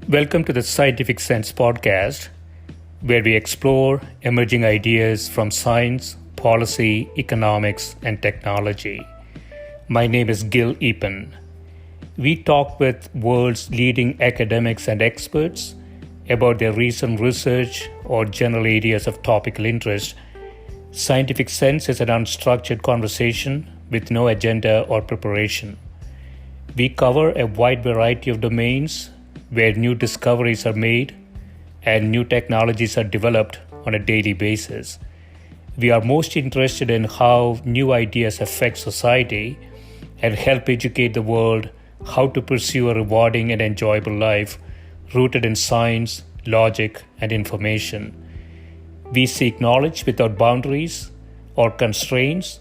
Welcome to the Scientific Sense podcast, where we explore emerging ideas from science, policy, economics, and technology. My name is Gil Eapen. We talk with world's leading academics and experts about their recent research or general areas of topical interest. Scientific Sense is an unstructured conversation with no agenda or preparation. We cover a wide variety of domains where new discoveries are made and new technologies are developed on a daily basis. We are most interested in how new ideas affect society and help educate the world how to pursue a rewarding and enjoyable life rooted in science, logic, and information. We seek knowledge without boundaries or constraints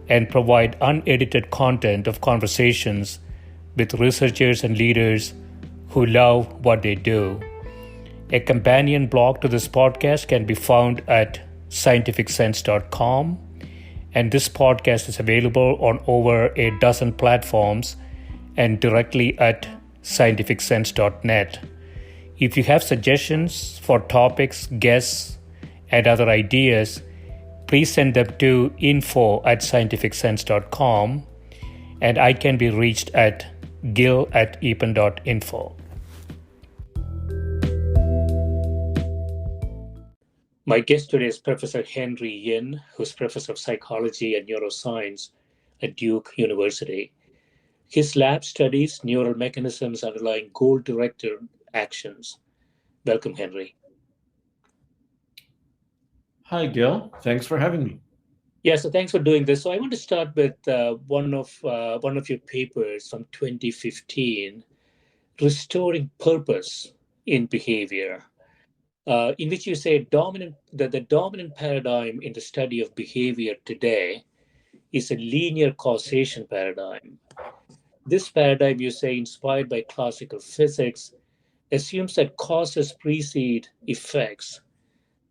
and provide unedited content of conversations with researchers and leaders who love what they do. A companion blog to this podcast can be found at scientificsense.com, and this podcast is available on over a dozen platforms and directly at scientificsense.net. If you have suggestions for topics, guests, and other ideas, please send them to info@scientificsense.com, and I can be reached at gil@eapen.info. My guest today is Professor Henry Yin, who's Professor of Psychology and Neuroscience at Duke University. His lab studies neural mechanisms underlying goal-directed actions. Welcome, Henry. Hi, Gil. Thanks for having me. Yeah, so thanks for doing this. So I want to start with one of your papers from 2015, Restoring Purpose in Behavior, in which you say that the dominant paradigm in the study of behavior today is a linear causation paradigm. This paradigm, you say, inspired by classical physics, assumes that causes precede effects,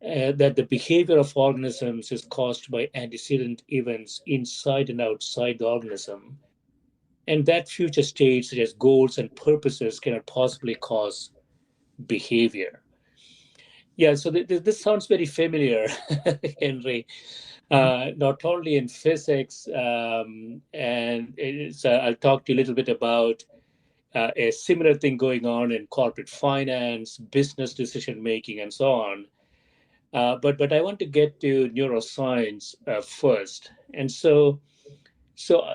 that the behavior of organisms is caused by antecedent events inside and outside the organism, and that future states such as goals and purposes cannot possibly cause behavior. Yeah, so this sounds very familiar, Henry. Not only in physics, and I'll talk to you a little bit about a similar thing going on in corporate finance, business decision making, and so on. But I want to get to neuroscience first, and so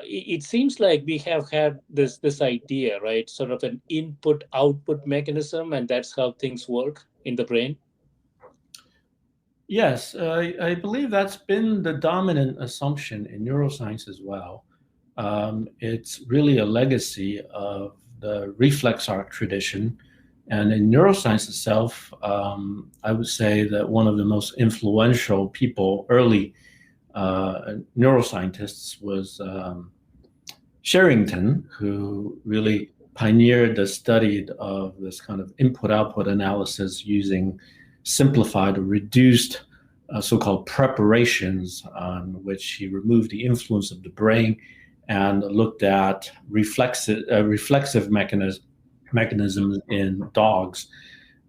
it seems like we have had this idea, right? Sort of an input-output mechanism, and that's how things work in the brain. Yes, I believe that's been the dominant assumption in neuroscience as well. It's really a legacy of the reflex arc tradition. And in neuroscience itself, I would say that one of the most influential people, early neuroscientists, was Sherrington, who really pioneered the study of this kind of input-output analysis using simplified or reduced so-called preparations, on which he removed the influence of the brain and looked at reflexive mechanisms in dogs.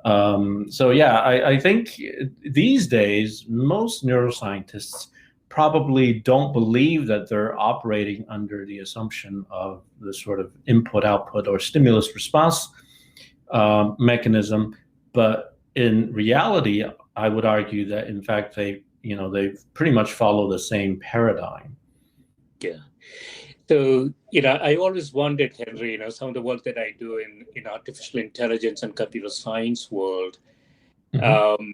I think these days most neuroscientists probably don't believe that they're operating under the assumption of the sort of input-output or stimulus-response mechanism, but in reality, I would argue that in fact they pretty much follow the same paradigm. Yeah. So, I always wondered, Henry, some of the work that I do in artificial intelligence and computer science world, Mm-hmm.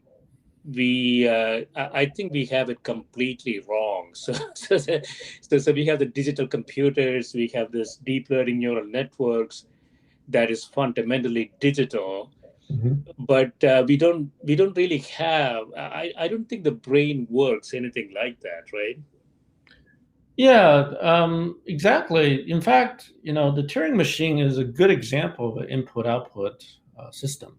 I think we have it completely wrong. So we have the digital computers, we have this deep learning neural networks that is fundamentally digital. Mm-hmm. But we don't really have. I don't think the brain works anything like that, right? Yeah, exactly. In fact, the Turing machine is a good example of an input-output system,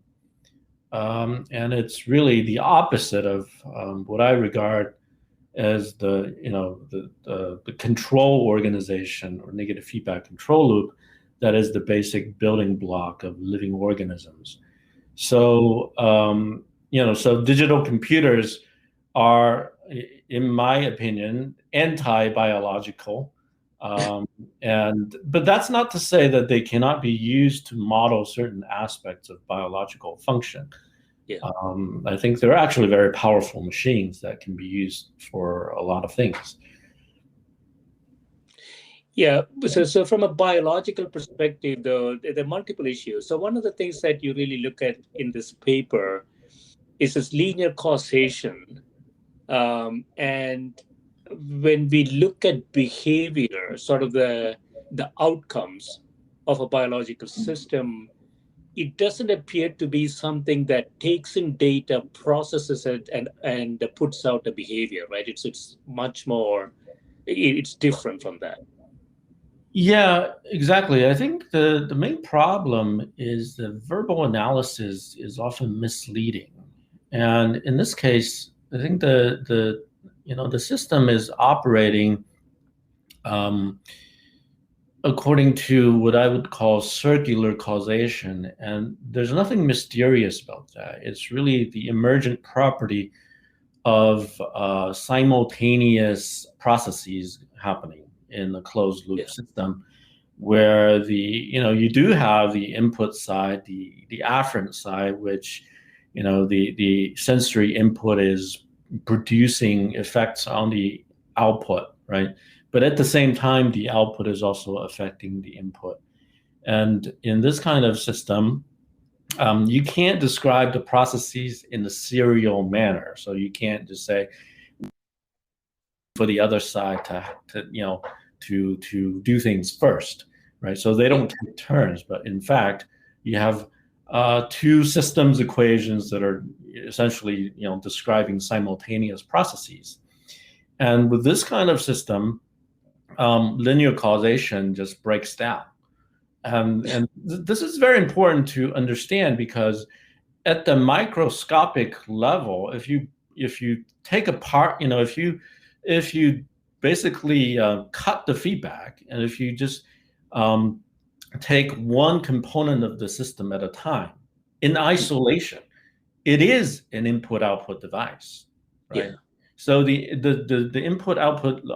and it's really the opposite of what I regard as the control organization or negative feedback control loop that is the basic building block of living organisms. So, so digital computers are, in my opinion, anti-biological. Um, but that's not to say that they cannot be used to model certain aspects of biological function. Yeah. I think they're actually very powerful machines that can be used for a lot of things. Yeah. So from a biological perspective, though, there are multiple issues. So one of the things that you really look at in this paper is this linear causation. And when we look at behavior, sort of the outcomes of a biological system, it doesn't appear to be something that takes in data, processes it, and puts out a behavior, right? It's much more. It's different from that. Yeah, exactly. I think the main problem is the verbal analysis is often misleading. And in this case, I think the system is operating um, according to what I would call circular causation. And there's nothing mysterious about that. It's really the emergent property of simultaneous processes happening in a closed loop Yeah. system where you do have the input side, the afferent side, which the sensory input is producing effects on the output, right? But at the same time, the output is also affecting the input. And in this kind of system, you can't describe the processes in a serial manner. So you can't just say for the other side to do things first, right? So they Yeah. don't take turns, but in fact, you have two systems equations that are essentially describing simultaneous processes. And with this kind of system, linear causation just breaks down. This is very important to understand because at the microscopic level, if you take apart, if you basically cut the feedback, and if you just um, take one component of the system at a time in isolation, it is an input-output device, right? Yeah. So the input-output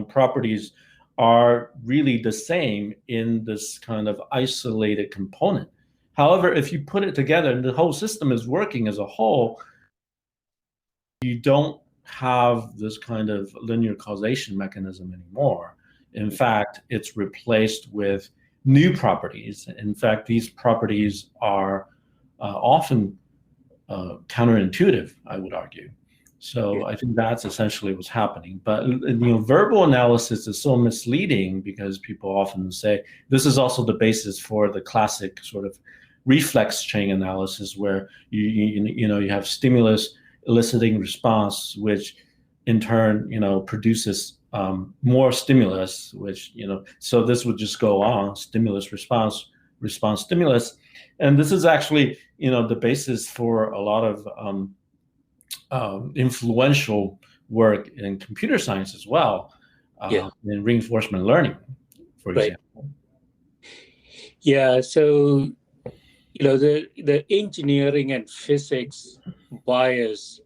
properties are really the same in this kind of isolated component. However, if you put it together and the whole system is working as a whole, you don't have this kind of linear causation mechanism anymore. In fact, it's replaced with new properties. In fact, these properties are often counterintuitive, I would argue. Yeah. So I think that's essentially what's happening. But verbal analysis is so misleading because people often say this is also the basis for the classic sort of reflex chain analysis, where you have stimulus eliciting response, which in turn produces more stimulus, which so this would just go on stimulus response response stimulus, and this is actually the basis for a lot of influential work in computer science as well, Yeah. in reinforcement learning, for Right. example. Yeah. So the engineering and physics bias,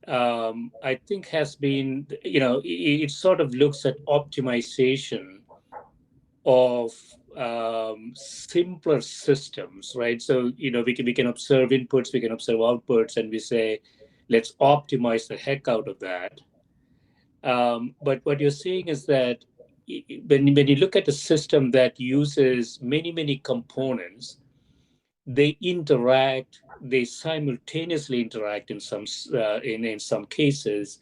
I think, has been, it sort of looks at optimization of simpler systems, right? So we can observe inputs, we can observe outputs, and we say, let's optimize the heck out of that. But what you're saying is that when you look at a system that uses many components, they interact, they simultaneously interact in some cases.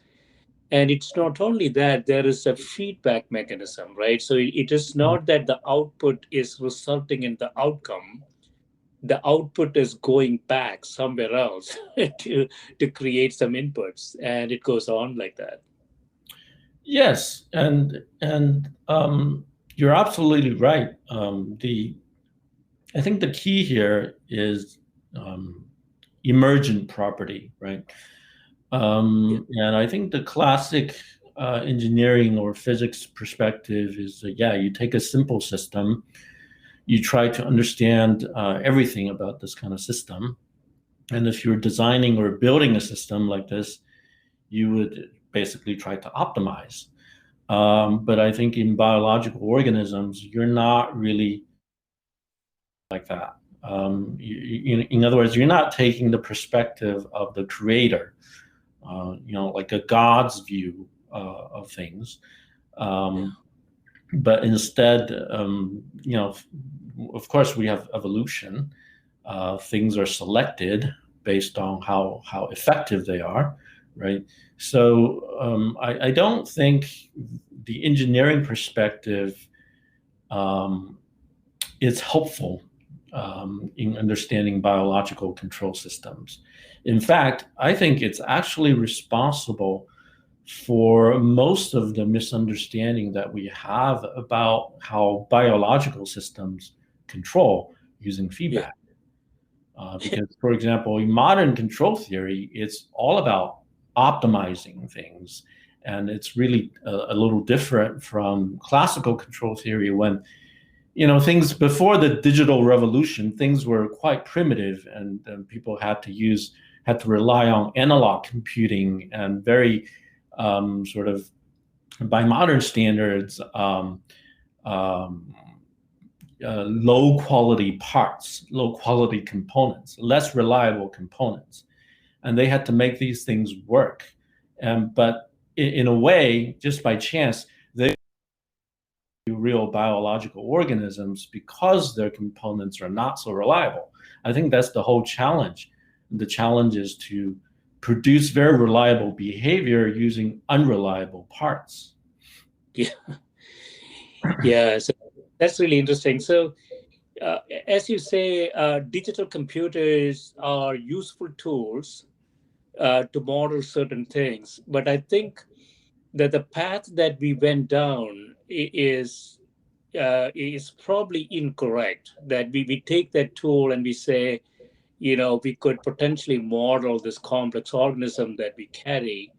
And it's not only that, there is a feedback mechanism, right? So it is not that the output is resulting in the outcome. The output is going back somewhere else to create some inputs, and it goes on like that. Yes, and you're absolutely right. The I think the key here is um, emergent property, right? Yeah. And I think the classic engineering or physics perspective is that, yeah, you take a simple system, you try to understand everything about this kind of system. And if you're designing or building a system like this, you would basically try to optimize. But I think in biological organisms, you're not really like that. In other words, you're not taking the perspective of the creator, like a God's view of things. But instead, of course, we have evolution. Things are selected based on how effective they are, right? So I don't think the engineering perspective is helpful in understanding biological control systems. In fact, I think it's actually responsible for most of the misunderstanding that we have about how biological systems control using feedback. Because, for example, in modern control theory, it's all about optimizing things. And it's really a little different from classical control theory when, things before the digital revolution, things were quite primitive and people had to rely on analog computing and very sort of, by modern standards, low quality parts, low quality components, less reliable components. And they had to make these things work. But in a way, just by chance, they real biological organisms because their components are not so reliable. I think that's the whole challenge. The challenge is to produce very reliable behavior using unreliable parts. Yeah, so that's really interesting. So as you say, digital computers are useful tools to model certain things. But I think that the path that we went down is probably incorrect. That we take that tool and we say, we could potentially model this complex organism that we carry,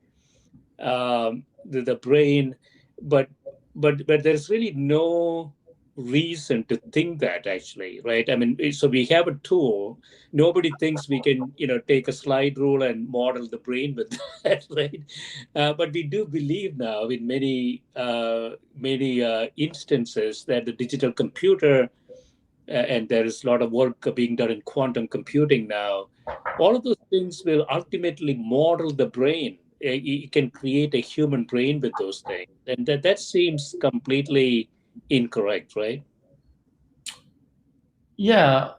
the brain, but there's really no reason to think that, actually, right? I mean, so we have a tool. Nobody thinks we can take a slide rule and model the brain with that, right? But we do believe now in many instances that the digital computer, and there is a lot of work being done in quantum computing now, all of those things will ultimately model the brain. You can create a human brain with those things, and that seems completely incorrect, right? Yeah,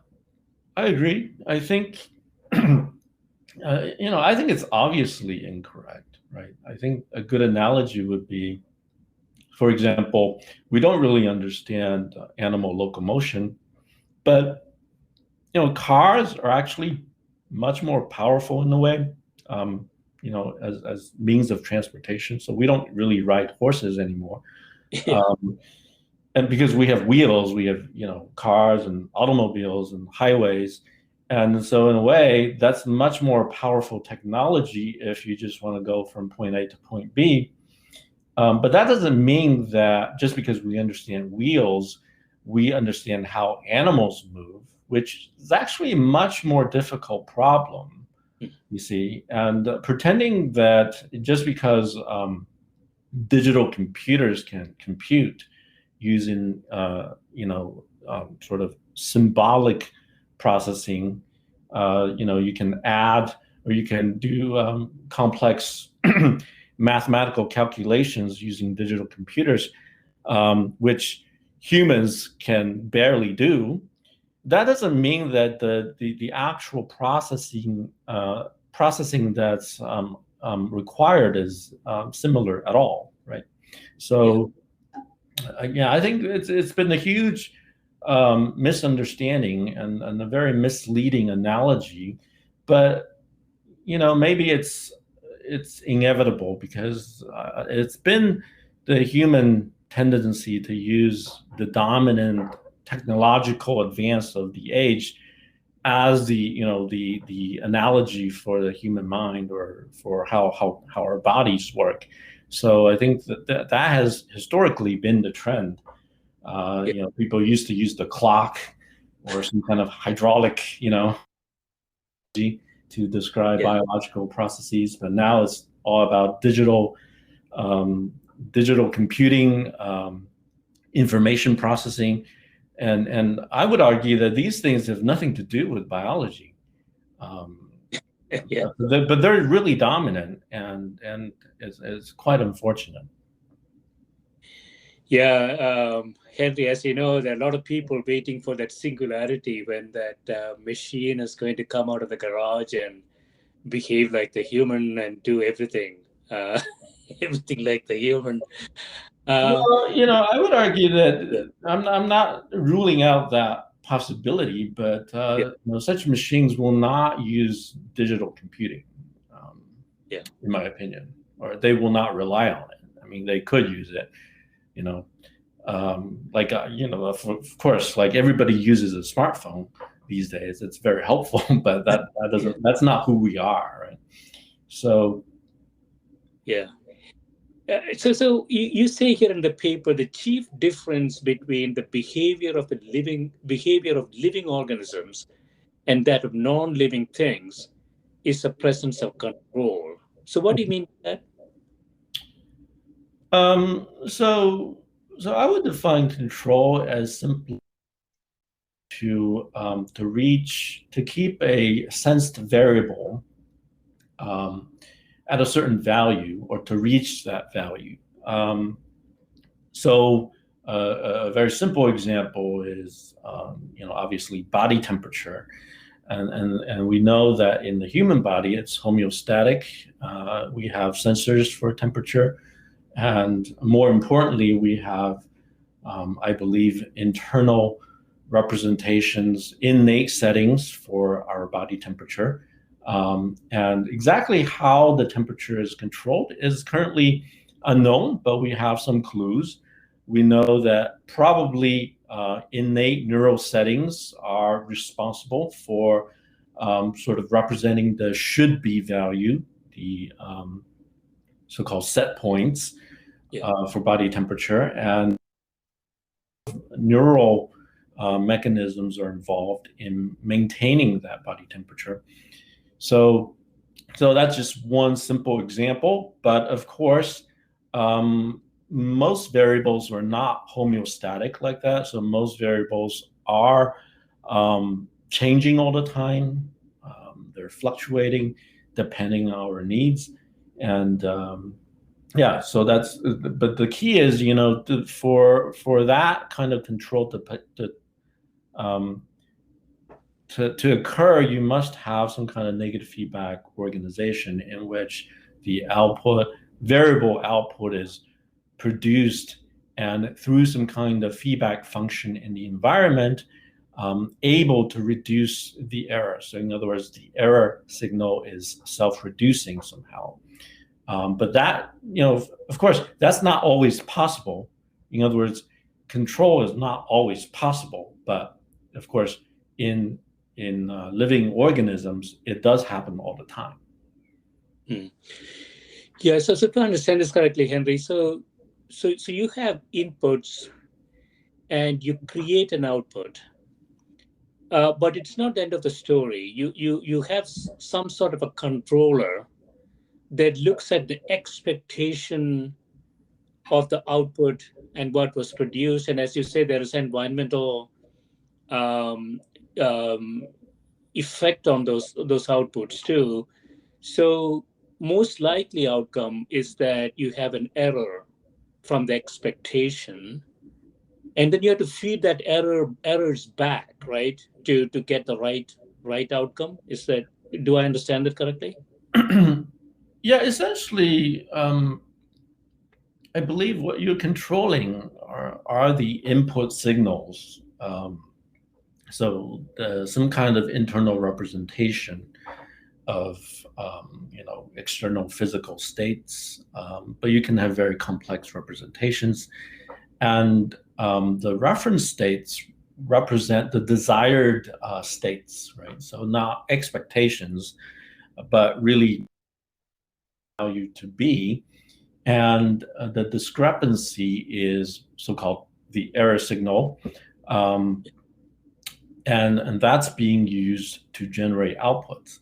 I agree. I think, I think it's obviously incorrect, right? I think a good analogy would be, for example, we don't really understand animal locomotion, but cars are actually much more powerful in a way, as means of transportation. So we don't really ride horses anymore. And because we have wheels, we have, cars and automobiles and highways. And so in a way, that's much more powerful technology if you just want to go from point A to point B. But that doesn't mean that just because we understand wheels, we understand how animals move, which is actually a much more difficult problem, you see. And pretending that just because digital computers can compute using, sort of symbolic processing, you can add or you can do complex mathematical calculations using digital computers, which humans can barely do. That doesn't mean that the actual processing that's required is similar at all, right? So, I think it's been a huge misunderstanding and a very misleading analogy, but maybe it's inevitable because it's been the human tendency to use the dominant technological advance of the age as the analogy for the human mind or for how our bodies work. So I think that has historically been the trend. People used to use the clock or some kind of hydraulic, to describe biological processes, but now it's all about digital computing, information processing, and I would argue that these things have nothing to do with biology, but they're really dominant, and it's quite unfortunate. Yeah, Henry, as you know, there are a lot of people waiting for that singularity when that machine is going to come out of the garage and behave like the human and do everything, everything like the human. Well, I would argue that I'm not ruling out that possibility, but such machines will not use digital computing, in my opinion, or they will not rely on it. I mean, they could use it, of course, like everybody uses a smartphone these days. It's very helpful, but that's not who we are, right? So, yeah. So you say here in the paper the chief difference between the behavior of living organisms and that of non-living things is the presence of control. So what do you mean by that? So I would define control as simply to keep a sensed variable at a certain value, or to reach that value. A very simple example is, obviously body temperature. And we know that in the human body, it's homeostatic. We have sensors for temperature. And more importantly, we have, I believe, internal representations, innate settings for our body temperature. And exactly how the temperature is controlled is currently unknown, but we have some clues. We know that probably innate neural settings are responsible for sort of representing the should-be value, the so-called set points for body temperature, and neural mechanisms are involved in maintaining that body temperature. So that's just one simple example, but of course, most variables are not homeostatic like that. So most variables are changing all the time. They're fluctuating depending on our needs. And so that's, but the key is, for that kind of control to occur, you must have some kind of negative feedback organization in which the variable output is produced, and through some kind of feedback function in the environment, able to reduce the error. So in other words, the error signal is self-reducing somehow. But that, of course, that's not always possible. In other words, control is not always possible, but of course, in living organisms, it does happen all the time. Yeah, so if I understand this correctly, Henry, so you have inputs and you create an output, but it's not the end of the story. You have some sort of a controller that looks at the expectation of the output and what was produced, and as you say, there is environmental effect on those outputs too. So most likely outcome is that you have an error from the expectation, and then you have to feed that errors back, right, to get the right outcome. Do I understand it correctly? Yeah, essentially, I believe what you're controlling are the input signals. So some kind of internal representation of external physical states, but you can have very complex representations, and the reference states represent the desired states, right? So not expectations, but really how you to be, and the discrepancy is so-called the error signal, and that's being used to generate outputs.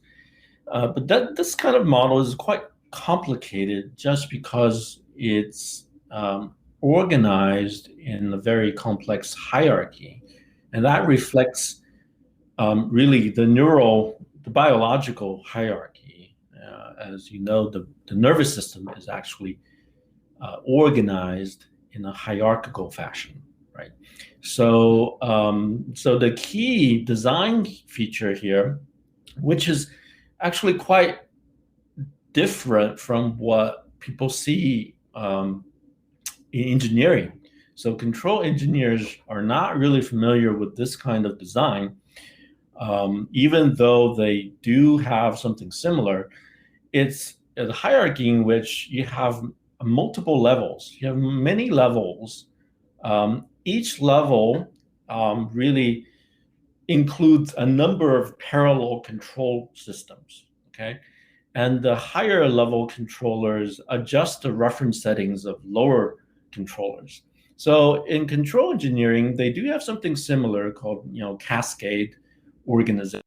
But this kind of model is quite complicated just because it's organized in a very complex hierarchy, and that reflects really the biological hierarchy. As you know, the nervous system is actually organized in a hierarchical fashion, right? So, so the key design feature here, which is actually quite different from what people see in engineering. So control engineers are not really familiar with this kind of design, even though they do have something similar. It's a hierarchy in which you have multiple levels. You have many levels. Each level really includes a number of parallel control systems, okay? And the higher level controllers adjust the reference settings of lower controllers. So in control engineering, they do have something similar called, cascade organization.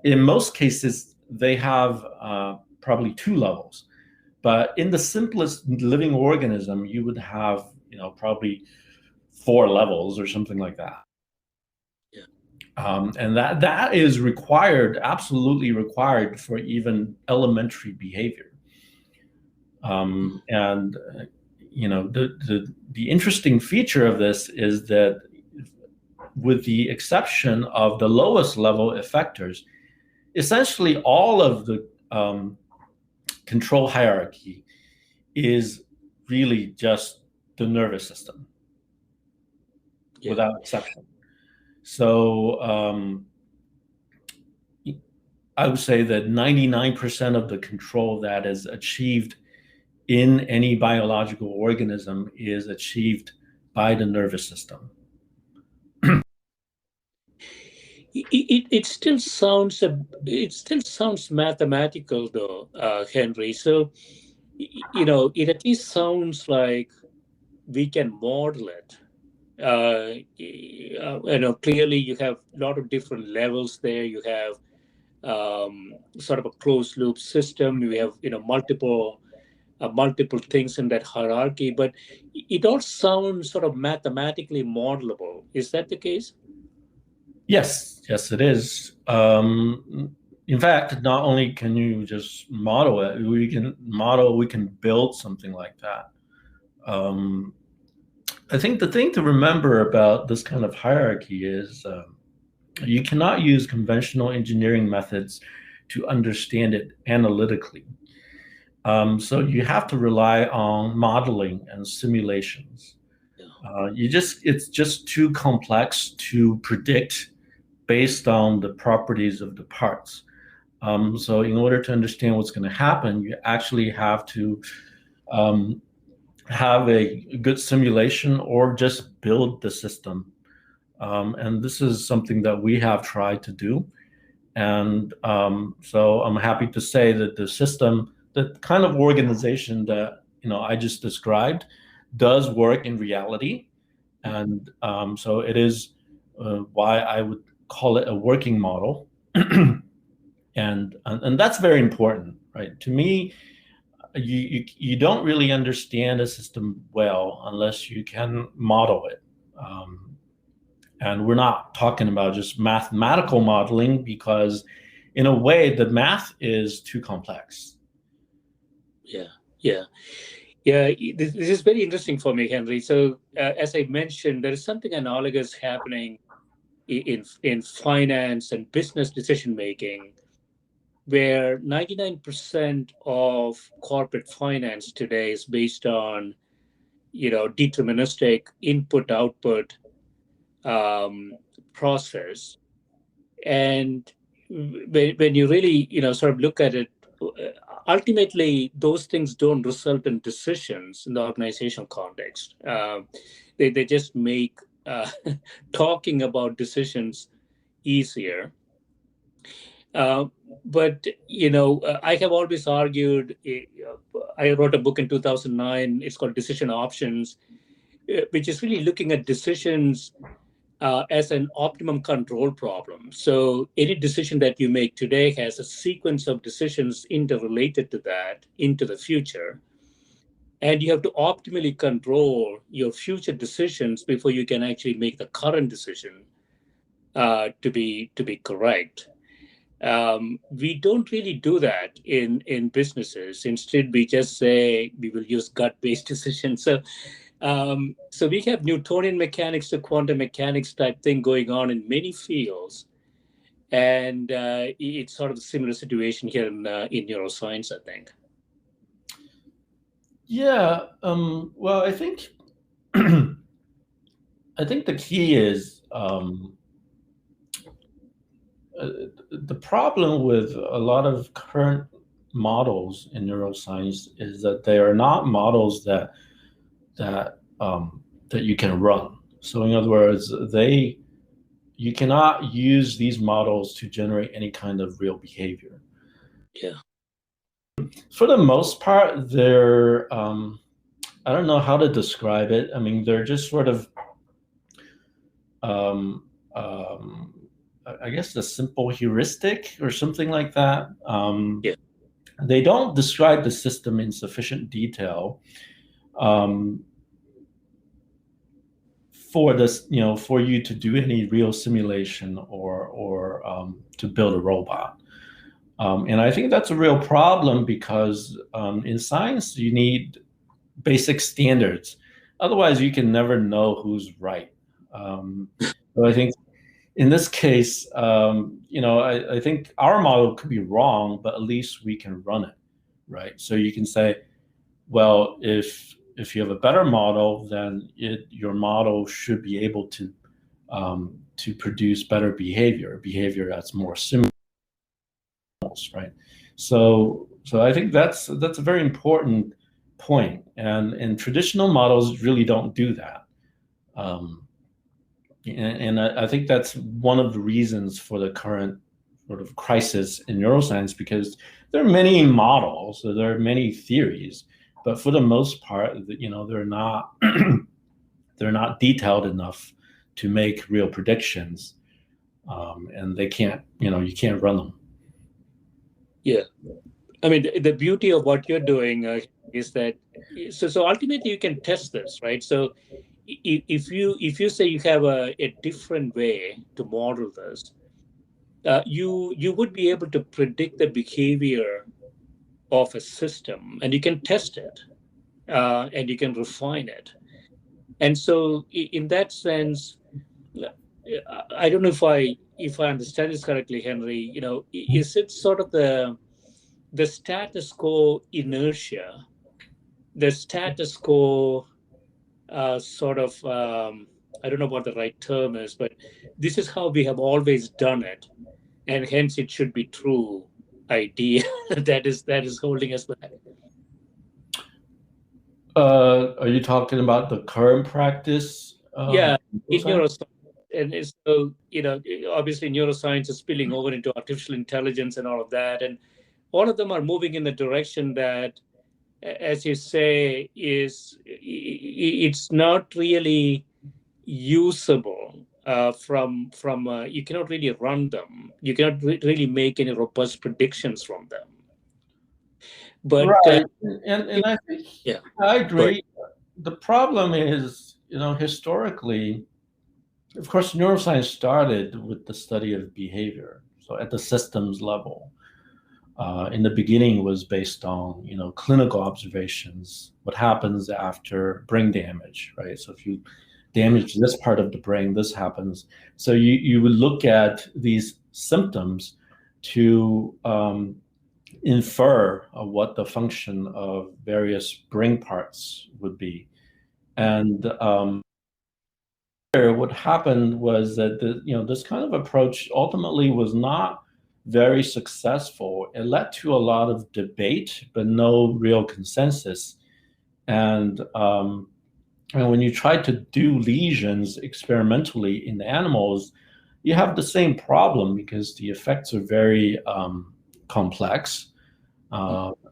In most cases, they have probably two levels. But in the simplest living organism, you would have, probably 4 levels or something like that. And that is required, absolutely required for even elementary behavior. And the interesting feature of this is that, with the exception of the lowest level effectors, essentially all of the control hierarchy is really just the nervous system, without exception. So I would say that 99% of the control that is achieved in any biological organism is achieved by the nervous system. It still sounds mathematical though, Henry. So it at least sounds like we can model it. Clearly you have a lot of different levels there. You have sort of a closed loop system. You have multiple things in that hierarchy, but it all sounds sort of mathematically modelable. Is that the case? Yes, it is. In fact, not only can you just model it, we can build something like that. I think the thing to remember about this kind of hierarchy is you cannot use conventional engineering methods to understand it analytically. So you have to rely on modeling and simulations. It's just too complex to predict based on the properties of the parts. So in order to understand what's going to happen, you actually have to have a good simulation or just build the system. And this is something that we have tried to do. And so I'm happy to say that the system, the kind of organization that I just described, does work in reality. And so it is why I would call it a working model. And that's very important, right? To me, you don't really understand a system well unless you can model it. And we're not talking about just mathematical modeling, because in a way the math is too complex. This is very interesting for me, Henry. So as I mentioned, there is something analogous happening in finance and business decision making, where 99% of corporate finance today is based on deterministic input-output process. And when you really sort of look at it, ultimately those things don't result in decisions in the organizational context. They just make talking about decisions easier. But I have always argued. I wrote a book in 2009. It's called Decision Options, which is really looking at decisions as an optimum control problem. So any decision that you make today has a sequence of decisions interrelated to that into the future. And you have to optimally control your future decisions before you can actually make the current decision to be correct. We don't really do that in businesses. Instead, we just say we will use gut-based decisions. So we have Newtonian mechanics to quantum mechanics type thing going on in many fields, and it's sort of a similar situation here in neuroscience, I think. Yeah. Well, I think I think the key is the problem with a lot of current models in neuroscience is that they are not models that you can run. So in other words, you cannot use these models to generate any kind of real behavior. Yeah. For the most part, they're I don't know how to describe it. I mean, they're just sort of I guess a simple heuristic or something like that. Yeah. They don't describe the system in sufficient detail for this, for you to do any real simulation or to build a robot. And I think that's a real problem because in science you need basic standards. Otherwise, you can never know who's right. So I think in this case, I think our model could be wrong, but at least we can run it, right? So you can say, well, if you have a better model, then your model should be able to produce better behavior that's more similar, right? So I think that's a very important point, and traditional models really don't do that. And I think that's one of the reasons for the current sort of crisis in neuroscience, because there are many models, so there are many theories, but for the most part, they're not they're not detailed enough to make real predictions, and they can't, you can't run them. Yeah, I mean, the beauty of what you're doing is that so ultimately you can test this, right? So if you say you have a different way to model this, you would be able to predict the behavior of a system, and you can test it, and you can refine it. And so in that sense, I don't know if I understand this correctly, Henry. Is it sort of the status quo inertia, the status quo sort of, I don't know what the right term is, but this is how we have always done it, and hence it should be true idea that is holding us back? Are you talking about the current practice? Yeah, in neuroscience. And so, obviously neuroscience is spilling over into artificial intelligence and all of that. And all of them are moving in the direction that, as you say, it's not really usable from you cannot really run them. You cannot really make any robust predictions from them. But right, and I think, yeah, I agree. The problem is, historically, of course, neuroscience started with the study of behavior. So at the systems level, in the beginning was based on, clinical observations, what happens after brain damage, right? So if you damage this part of the brain, this happens. So you would look at these symptoms to infer what the function of various brain parts would be. And what happened was that this kind of approach ultimately was not very successful. It led to a lot of debate, but no real consensus. And when you try to do lesions experimentally in animals, you have the same problem because the effects are very complex,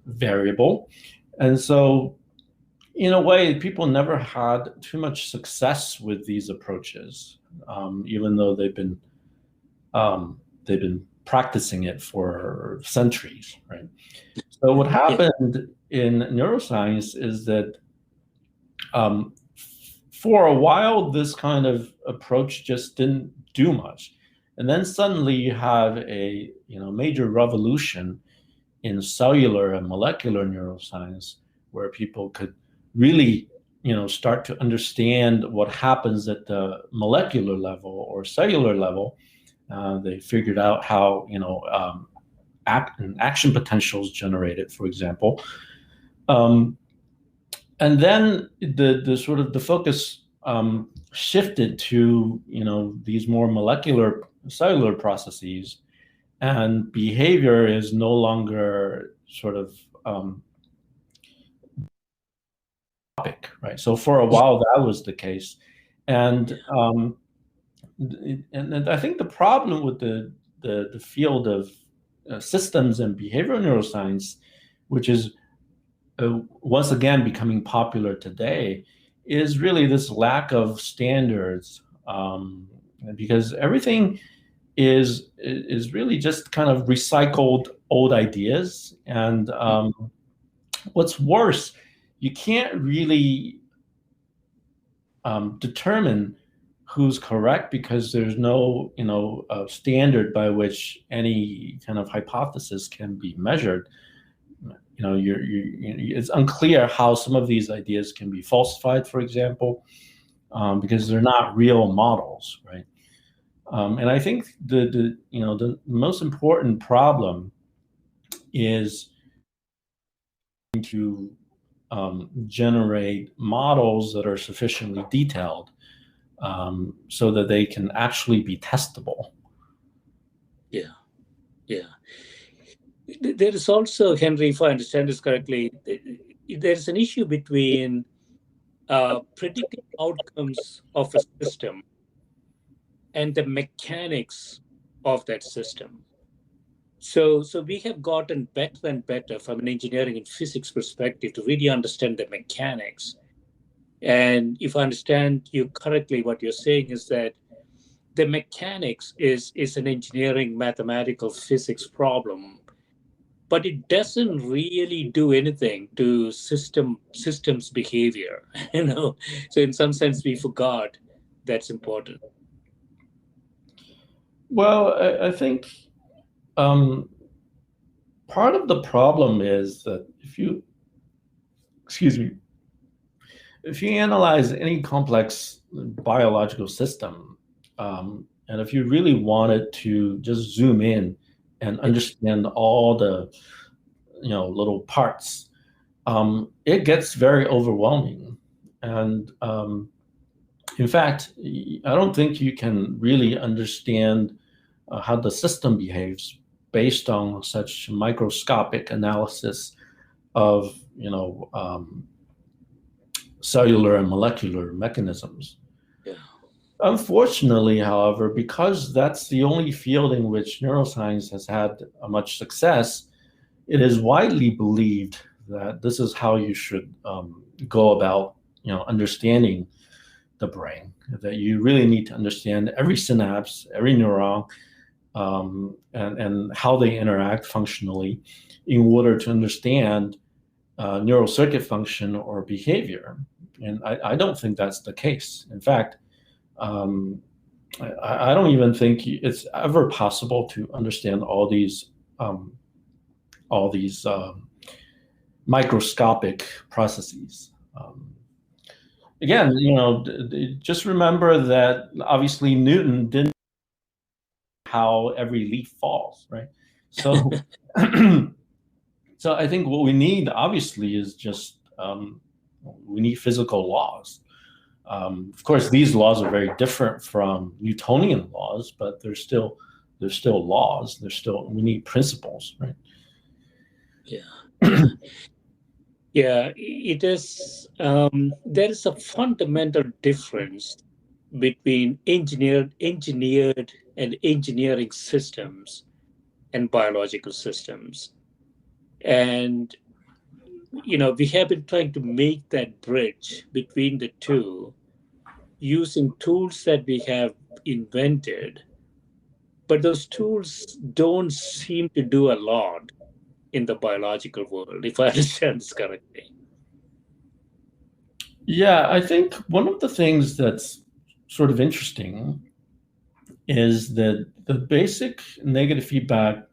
variable. And so in a way, people never had too much success with these approaches, even though they've been practicing it for centuries, right? So what happened in neuroscience is that for a while, this kind of approach just didn't do much. And then suddenly you have a major revolution in cellular and molecular neuroscience, where people could really start to understand what happens at the molecular level or cellular level. They figured out how action potentials generated, for example. And then the sort of the focus shifted to these more molecular cellular processes, and behavior is no longer sort of topic, right? So for a while that was the case, and I think the problem with the field of systems and behavioral neuroscience, which is once again becoming popular today, is really this lack of standards, because everything is really just kind of recycled old ideas. And what's worse, you can't really determine who's correct, because there's no standard by which any kind of hypothesis can be measured. It's unclear how some of these ideas can be falsified, for example, because they're not real models, right? And I think the most important problem is to generate models that are sufficiently detailed, so that they can actually be testable. Yeah. There is also, Henry, if I understand this correctly, there is an issue between predicting outcomes of a system and the mechanics of that system. So we have gotten better and better from an engineering and physics perspective to really understand the mechanics. And if I understand you correctly, what you're saying is that the mechanics is an engineering, mathematical, physics problem, but it doesn't really do anything to systems behavior. So in some sense we forgot that's important. Well, I think part of the problem is that if you analyze any complex biological system, and if you really wanted to just zoom in and understand all the little parts, it gets very overwhelming. And in fact, I don't think you can really understand how the system behaves based on such microscopic analysis of cellular and molecular mechanisms. Yeah. Unfortunately, however, because that's the only field in which neuroscience has had much success, it is widely believed that this is how you should go about understanding the brain, that you really need to understand every synapse, every neuron, and how they interact functionally in order to understand neural circuit function or behavior. And I don't think that's the case. In fact, I don't even think it's ever possible to understand all these microscopic processes. Again, just remember that obviously Newton didn't know how every leaf falls, right? So, so I think what we need obviously is just we need physical laws. Of course, these laws are very different from Newtonian laws, but they're still laws. We need principles, right? Yeah. Yeah, it is. There is a fundamental difference between engineered and engineering systems and biological systems. And we have been trying to make that bridge between the two using tools that we have invented, but those tools don't seem to do a lot in the biological world, if I understand this correctly. Yeah, I think one of the things that's sort of interesting is that the basic negative feedback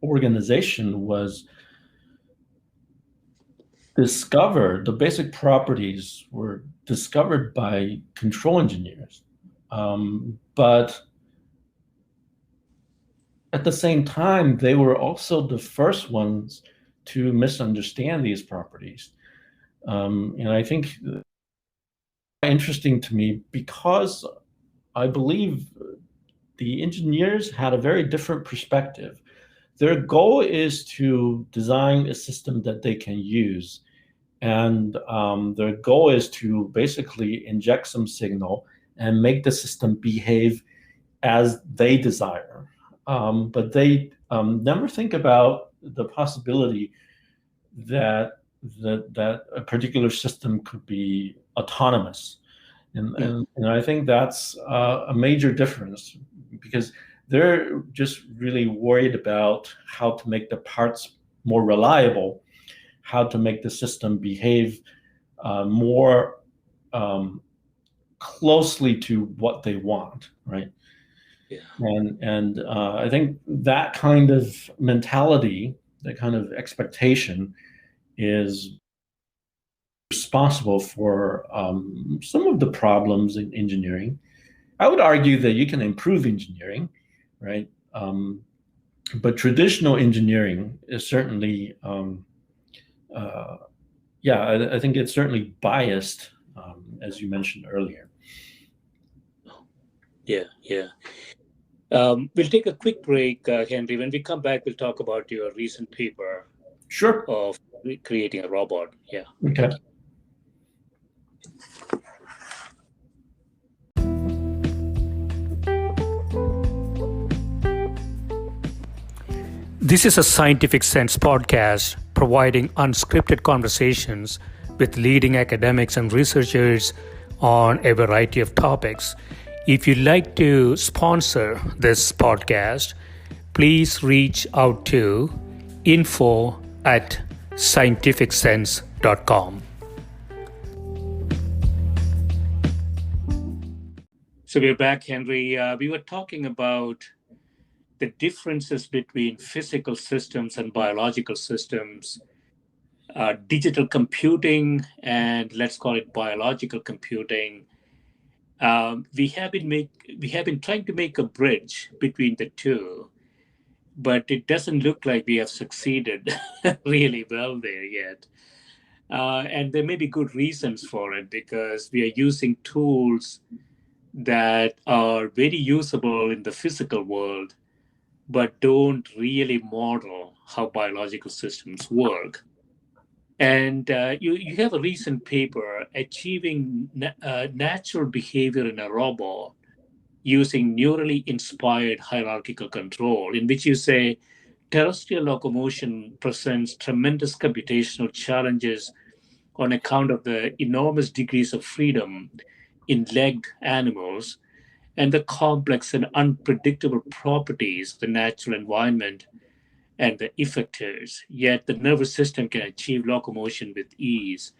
organization was discovered, the basic properties were discovered by control engineers. But at the same time, they were also the first ones to misunderstand these properties. And I think interesting to me because I believe the engineers had a very different perspective. Their goal is to design a system that they can use. And their goal is to basically inject some signal and make the system behave as they desire. But they never think about the possibility that a particular system could be autonomous. And I think that's a major difference because they're just really worried about how to make the parts more reliable, how to make the system behave more closely to what they want, right? Yeah. And I think that kind of mentality, that kind of expectation, is responsible for some of the problems in engineering. I would argue that you can improve engineering, right? But traditional engineering is certainly, I think it's certainly biased, as you mentioned earlier. Yeah. We'll take a quick break, Henry. When we come back, we'll talk about your recent paper Sure. of creating a robot. Yeah. Okay. This is a Scientific Sense podcast providing unscripted conversations with leading academics and researchers on a variety of topics. If you'd like to sponsor this podcast, please reach out to info@scientificsense.com. So we're back, Henry. We were talking about the differences between physical systems and biological systems, digital computing, and let's call it biological computing. We have been trying to make a bridge between the two, but it doesn't look like we have succeeded really well there yet. And there may be good reasons for it because we are using tools that are very usable in the physical world, but don't really model how biological systems work. And you have a recent paper, Achieving Natural Behavior in a Robot Using Neurally Inspired Hierarchical Control, in which you say terrestrial locomotion presents tremendous computational challenges on account of the enormous degrees of freedom in legged animals and the complex and unpredictable properties of the natural environment and the effectors, yet the nervous system can achieve locomotion with ease.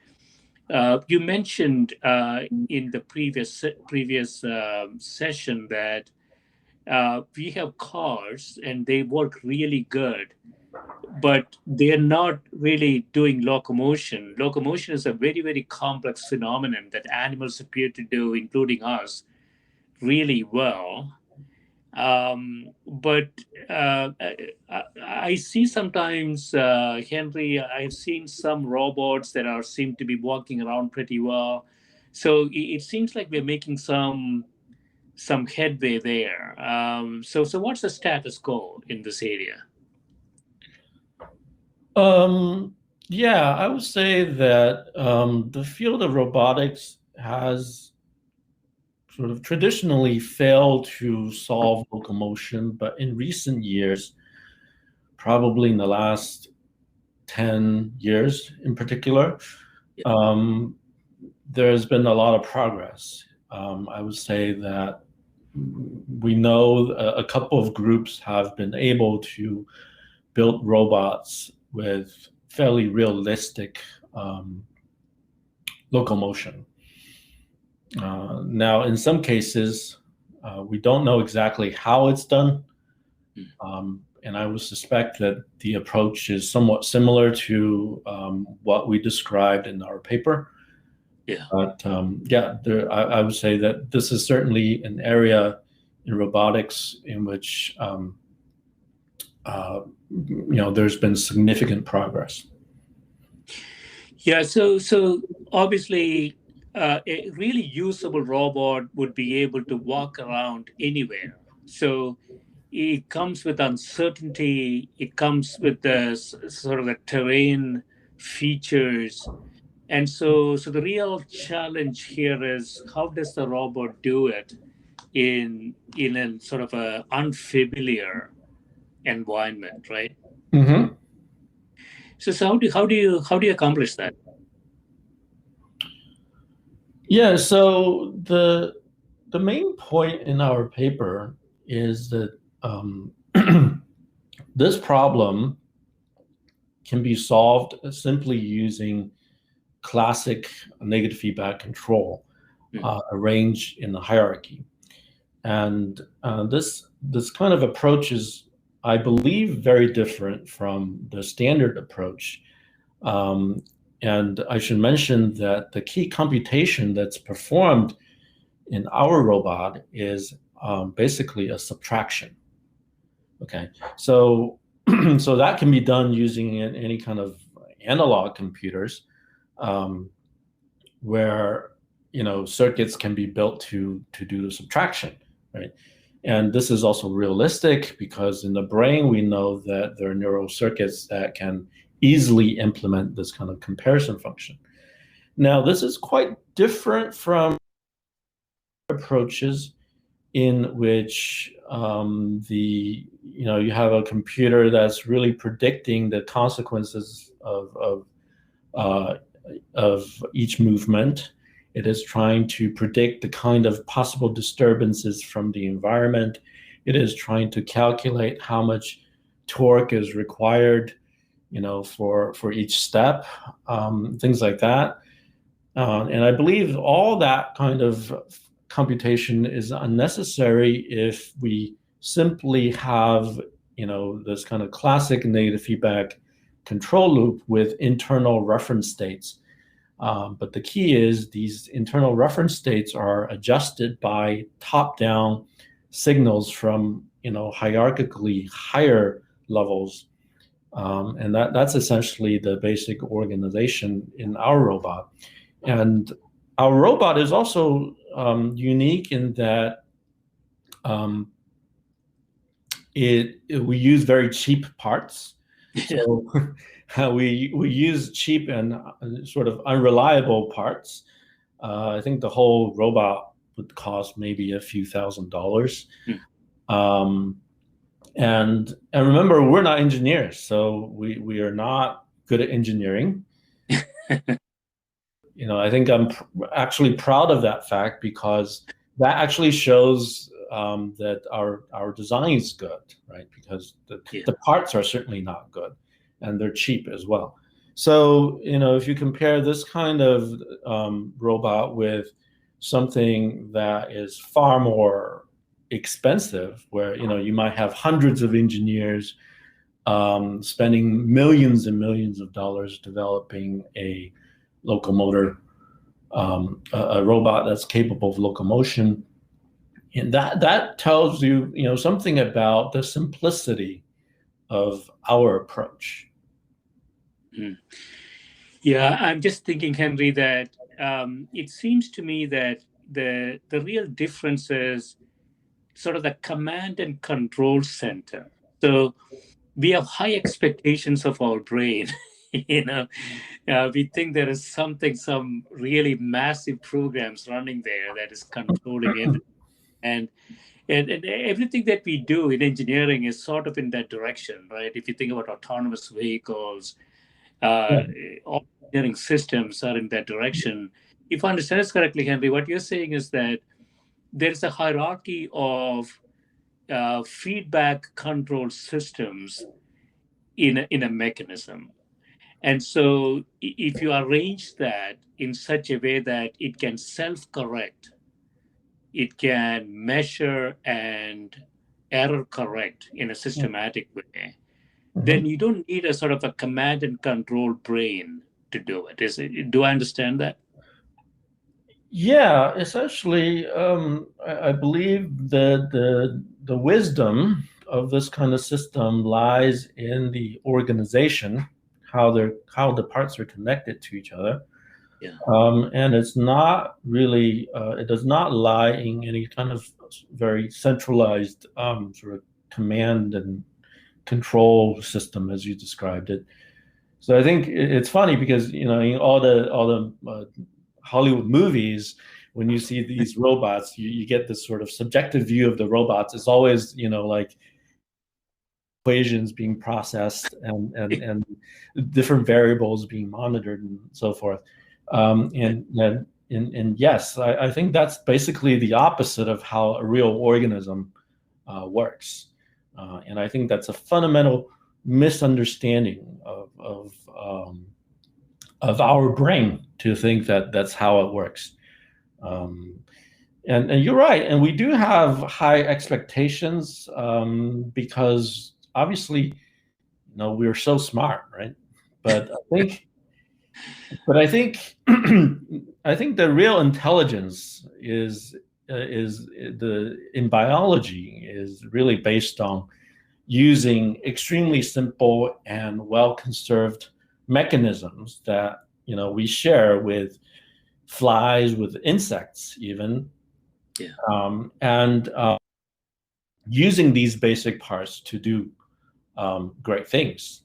You mentioned in the previous session that we have cars and they work really good, but they're not really doing locomotion. Locomotion is a very, very complex phenomenon that animals appear to do, including us, really well. But I see sometimes, Henry, I've seen some robots that seem to be walking around pretty well. So it seems like we're making some headway there. So what's the status quo in this area? Yeah, I would say that the field of robotics has sort of traditionally failed to solve locomotion, but in recent years, probably in the last 10 years in particular, Yeah. there's been a lot of progress. I would say that we know a couple of groups have been able to build robots with fairly realistic locomotion. Now, in some cases, we don't know exactly how it's done. And I would suspect that the approach is somewhat similar to what we described in our paper. Yeah. But I would say that this is certainly an area in robotics in which there's been significant progress. Yeah. So obviously, a really usable robot would be able to walk around anywhere. So it comes with uncertainty. It comes with the sort of the terrain features. And so the real challenge here is, how does the robot do it in a sort of a unfamiliar environment, right? Mm-hmm. So how do you accomplish that? Yeah, so the main point in our paper is that this problem can be solved simply using classic negative feedback control arranged in a hierarchy. And this kind of approach is, I believe, very different from the standard approach. And I should mention that the key computation that's performed in our robot is basically a subtraction. Okay, so so that can be done using any kind of analog computers, where circuits can be built to do the subtraction, right? And this is also realistic because in the brain we know that there are neural circuits that can easily implement this kind of comparison function. Now, this is quite different from approaches in which you have a computer that's really predicting the consequences of each movement. It is trying to predict the kind of possible disturbances from the environment. It is trying to calculate how much torque is required, for each step, things like that. And I believe all that kind of computation is unnecessary if we simply have, this kind of classic negative feedback control loop with internal reference states. But the key is these internal reference states are adjusted by top-down signals from, hierarchically higher levels. And that's essentially the basic organization in our robot. And our robot is also unique in that we use very cheap parts. So we use cheap and sort of unreliable parts. I think the whole robot would cost maybe a few $1,000s. And remember, we're not engineers, so we are not good at engineering. I think I'm actually proud of that fact, because that actually shows that our design is good, right? Because the parts are certainly not good, and they're cheap as well. So, if you compare this kind of robot with something that is far more expensive, where you might have hundreds of engineers spending millions and millions of dollars developing a locomotor, a robot that's capable of locomotion, and that tells you something about the simplicity of our approach. Yeah, I'm just thinking, Henry, that it seems to me that the real difference is sort of the command and control center. So we have high expectations of our brain. We think there is some really massive programs running there that is controlling everything. And everything that we do in engineering is sort of in that direction, right? If you think about autonomous vehicles, Uh, all engineering systems are in that direction. If I understand this correctly, Henry, what you're saying is that there's a hierarchy of feedback control systems in a mechanism. And so if you arrange that in such a way that it can self-correct, it can measure and error correct in a systematic way, then you don't need a sort of a command and control brain to do it. Do I understand that? Yeah, essentially, I believe the wisdom of this kind of system lies in the organization, how the parts are connected to each other, Yeah. and it's not really it does not lie in any kind of very centralized sort of command and control system as you described it. So I think it's funny because in all the Hollywood movies, when you see these robots, you get this sort of subjective view of the robots. It's always like equations being processed and different variables being monitored and so forth. And yes, I think that's basically the opposite of how a real organism works. And I think that's a fundamental misunderstanding of our brain to think that that's how it works. And you're right. And we do have high expectations because obviously, we're so smart, right? But I think I think the real intelligence is in biology is really based on using extremely simple and well conserved mechanisms that we share with flies, with insects, even, and using these basic parts to do great things.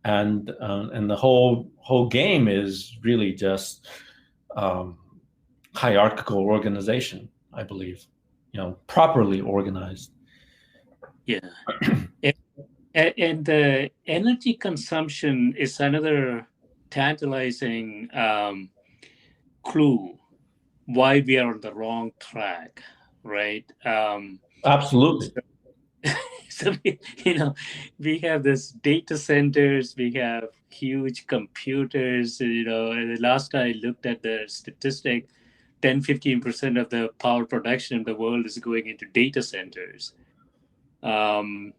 And the whole game is really just hierarchical organization, I believe, properly organized. Yeah. And the energy consumption is another tantalizing clue why we are on the wrong track, right? Absolutely. So we have this data centers, we have huge computers. The last I looked at the statistic, 10-15% of the power production in the world is going into data centers. And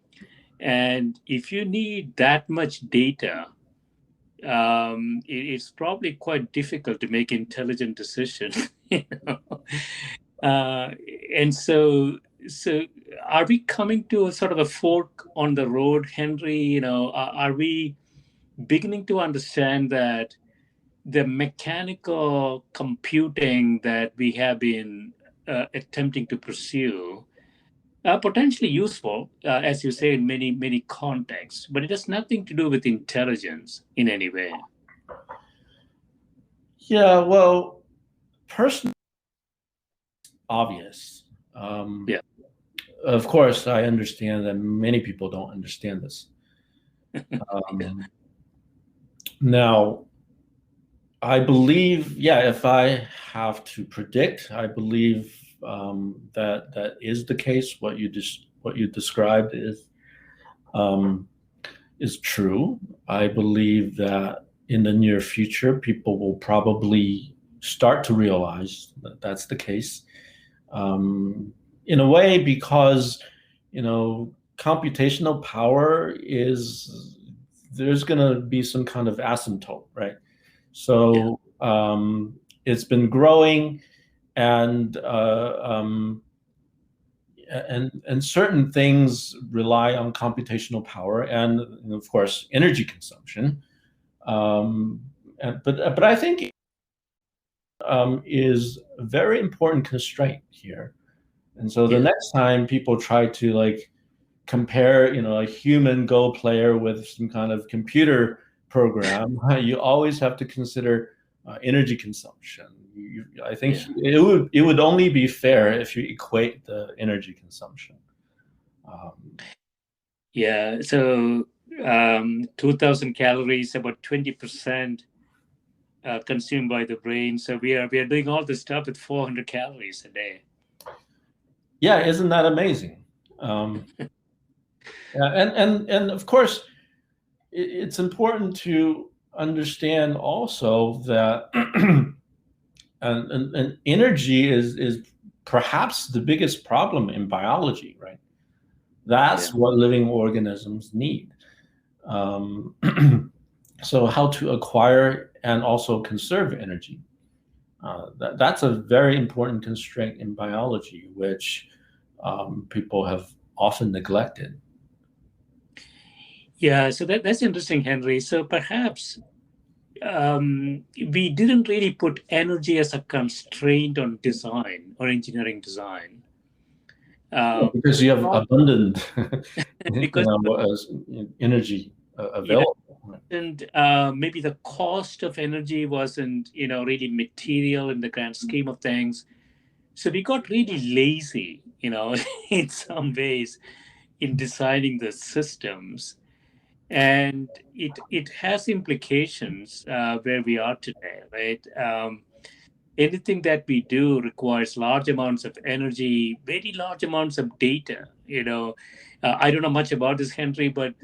if you need that much data, it's probably quite difficult to make intelligent decisions. And so are we coming to a sort of a fork on the road, Henry? Are we beginning to understand that the mechanical computing that we have been attempting to pursue potentially useful, as you say, in many, many contexts, but it has nothing to do with intelligence in any way? Yeah, well, personally, obvious. Yeah. Of course, I understand that many people don't understand this. Now, I believe, if I have to predict, I believe that is the case. What you described is true. I believe that in the near future, people will probably start to realize that that's the case. In a way, because computational power there's going to be some kind of asymptote, right? So it's been growing, and certain things rely on computational power, and of course energy consumption. But I think is a very important constraint here. And so the next time people try to compare, a human Go player with some kind of computer program, you always have to consider energy consumption. I think it would only be fair if you equate the energy consumption. So 2,000 calories, about 20% consumed by the brain. So we are doing all this stuff with 400 calories a day. Yeah, isn't that amazing? Yeah, and of course, it's important to understand also that and energy is perhaps the biggest problem in biology, right? That's what living organisms need. So how to acquire and also conserve energy. That's a very important constraint in biology, which people have often neglected. Yeah, so that's interesting, Henry. So perhaps we didn't really put energy as a constraint on design or engineering design. Because you have abundant because energy available. And maybe the cost of energy wasn't, really material in the grand scheme of things. So we got really lazy, in some ways in designing the systems. And it has implications where we are today, right? Anything that we do requires large amounts of energy, very large amounts of data. I don't know much about this, Henry, but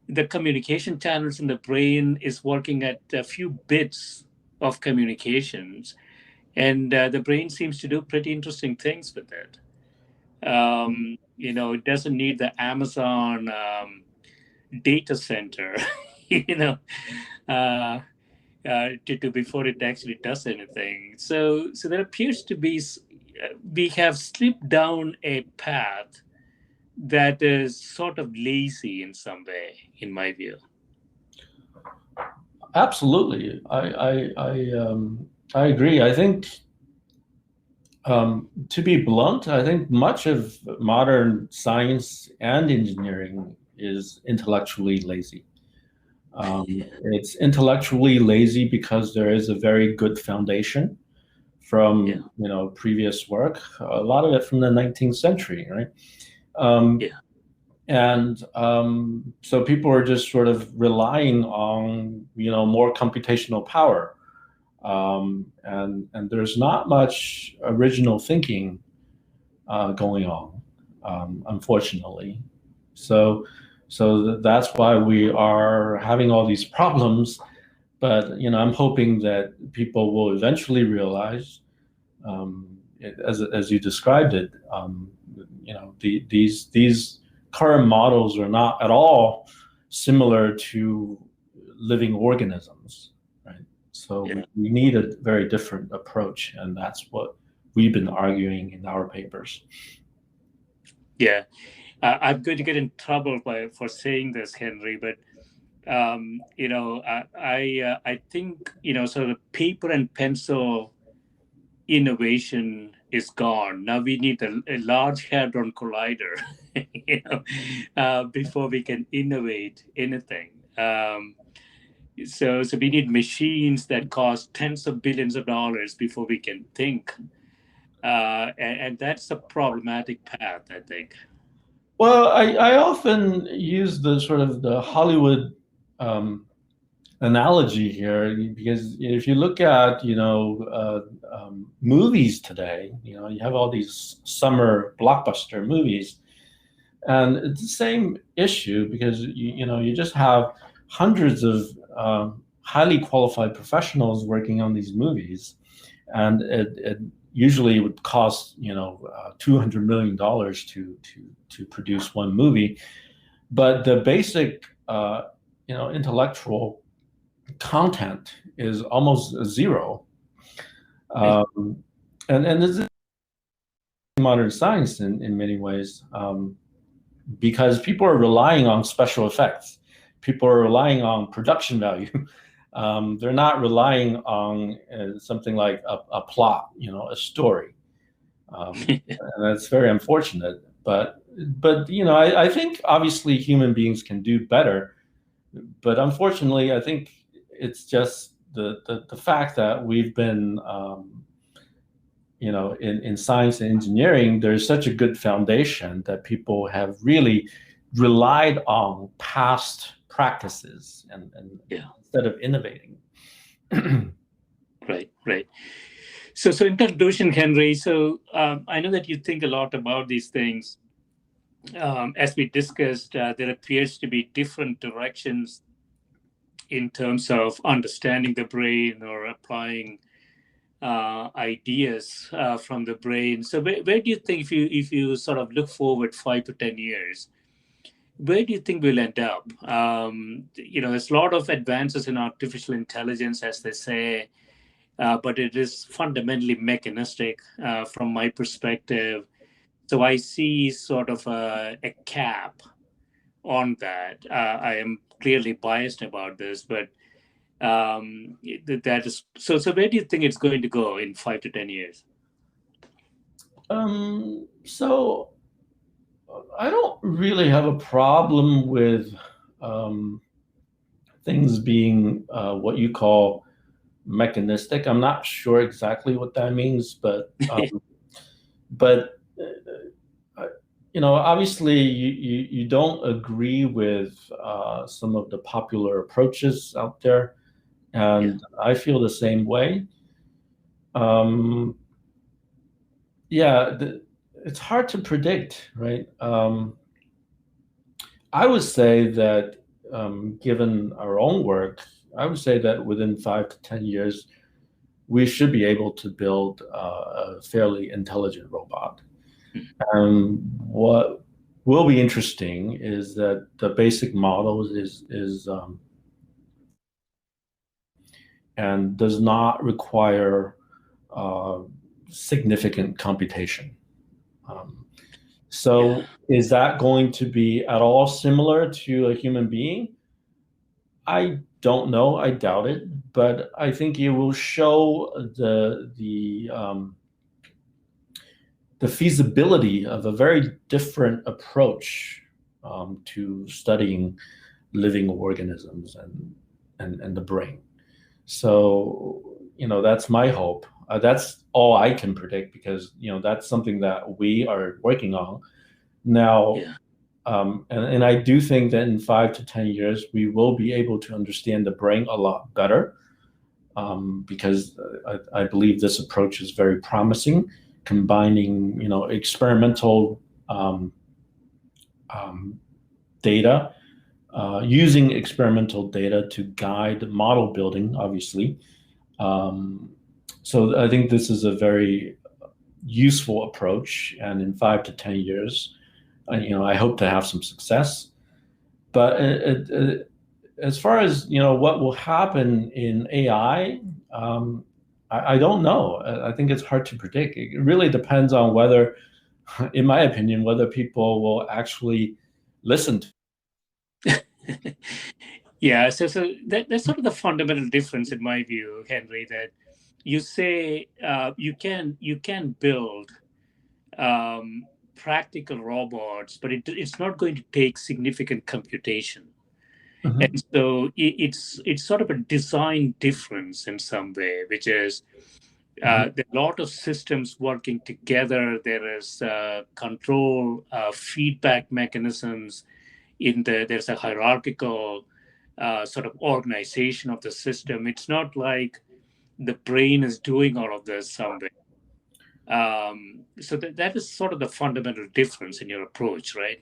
the communication channels in the brain is working at a few bits of communications, and the brain seems to do pretty interesting things with it. It doesn't need the Amazon data center, you know, uh, to before it actually does anything. So there appears to be we have slipped down a path that is sort of lazy in some way, in my view. Absolutely, I agree. I think, to be blunt, I think much of modern science and engineering is intellectually lazy. It's intellectually lazy because there is a very good foundation from previous work, a lot of it from the 19th century, right? And so people are just sort of relying on more computational power, and there's not much original thinking going on, unfortunately. So that's why we are having all these problems. But I'm hoping that people will eventually realize, as you described it, these current models are not at all similar to living organisms, right? So we need a very different approach, and that's what we've been arguing in our papers. Yeah, I'm going to get in trouble for saying this, Henry, but I think sort of paper and pencil innovation is gone. Now we need a large hadron collider, before we can innovate anything. So we need machines that cost tens of billions of dollars before we can think, and that's a problematic path, I think. Well, I often use the sort of the Hollywood analogy here, because if you look at movies today, you have all these summer blockbuster movies, and it's the same issue because you just have hundreds of highly qualified professionals working on these movies, and it usually would cost $200 million to produce one movie, but the basic intellectual content is almost zero. And this is modern science in many ways, because people are relying on special effects. People are relying on production value. They're not relying on something like a plot, a story. And that's very unfortunate. But I think obviously human beings can do better. But unfortunately, I think it's just the fact that we've been, in science and engineering, there's such a good foundation that people have really relied on past practices and Yeah. instead of innovating. Right. So in conclusion, Henry, so I know that you think a lot about these things. As we discussed, there appears to be different directions in terms of understanding the brain or applying ideas from the brain. So where do you think, if you sort of look forward 5 to 10 years, where do you think we'll end up? There's a lot of advances in artificial intelligence, as they say, but it is fundamentally mechanistic from my perspective. So I see sort of a cap on that. I am clearly biased about this, but that is so. So where do you think it's going to go in 5 to 10 years? So I don't really have a problem with things being what you call mechanistic. I'm not sure exactly what that means, but obviously you don't agree with some of the popular approaches out there, and I feel the same way. It's hard to predict, right? I would say that given our own work, I would say that within 5 to 10 years, we should be able to build a fairly intelligent robot. What will be interesting is that the basic model is and does not require significant computation. Is that going to be at all similar to a human being? I don't know. I doubt it, but I think it will show the feasibility of a very different approach to studying living organisms and the brain. So, that's my hope. That's all I can predict, because, that's something that we are working on now. And I do think that in 5 to 10 years, we will be able to understand the brain a lot better, because I believe this approach is very promising, combining, experimental data, using experimental data to guide model building, obviously. So I think this is a very useful approach, and in 5 to 10 years, I hope to have some success. But as far as what will happen in AI, I don't know. I think it's hard to predict. It really depends on whether, in my opinion, whether people will actually listen to. Yeah, so that's sort of the fundamental difference in my view, Henry, that you say you can build practical robots, but it's not going to take significant computation. And so it's sort of a design difference in some way, which is there are a lot of systems working together. There is control, feedback mechanisms. There's a hierarchical sort of organization of the system. It's not like the brain is doing all of this somewhere. So that is sort of the fundamental difference in your approach, right?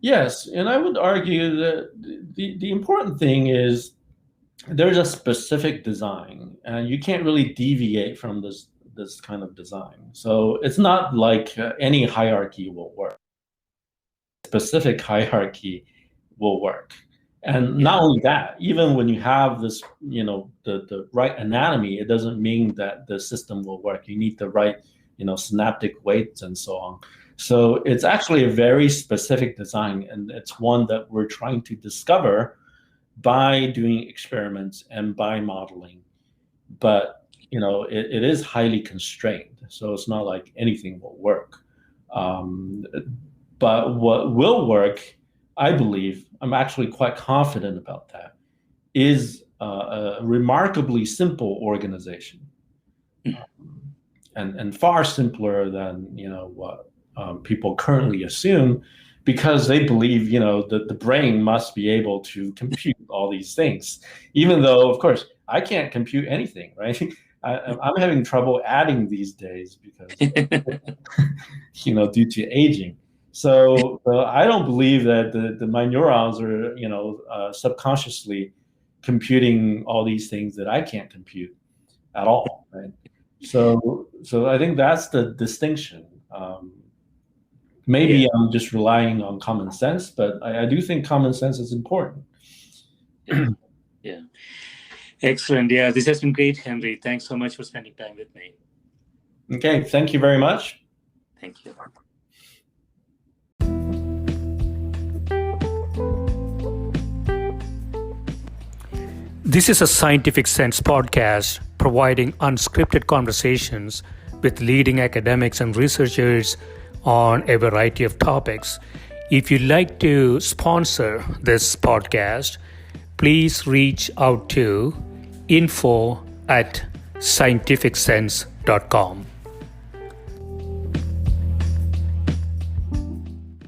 Yes, and I would argue that the important thing is there's a specific design, and you can't really deviate from this kind of design. So it's not like any hierarchy will work. Specific hierarchy will work. And not only that, even when you have this, the right anatomy, it doesn't mean that the system will work. You need the right, synaptic weights and so on. So it's actually a very specific design, and it's one that we're trying to discover by doing experiments and by modeling. But, it is highly constrained. So it's not like anything will work. But what will work, I believe, I'm actually quite confident about that, is a remarkably simple organization, and far simpler than what people currently assume, because they believe, that the brain must be able to compute all these things, even though, of course, I can't compute anything, right? I'm having trouble adding these days because, due to aging. So I don't believe that my neurons are, subconsciously computing all these things that I can't compute at all, right? So I think that's the distinction. Maybe I'm just relying on common sense, but I do think common sense is important. Yeah. Excellent. Yeah, this has been great, Henry. Thanks so much for spending time with me. Okay, thank you very much. Thank you. This is a Scientific Sense podcast providing unscripted conversations with leading academics and researchers on a variety of topics. If you'd like to sponsor this podcast, please reach out to info@scientificsense.com.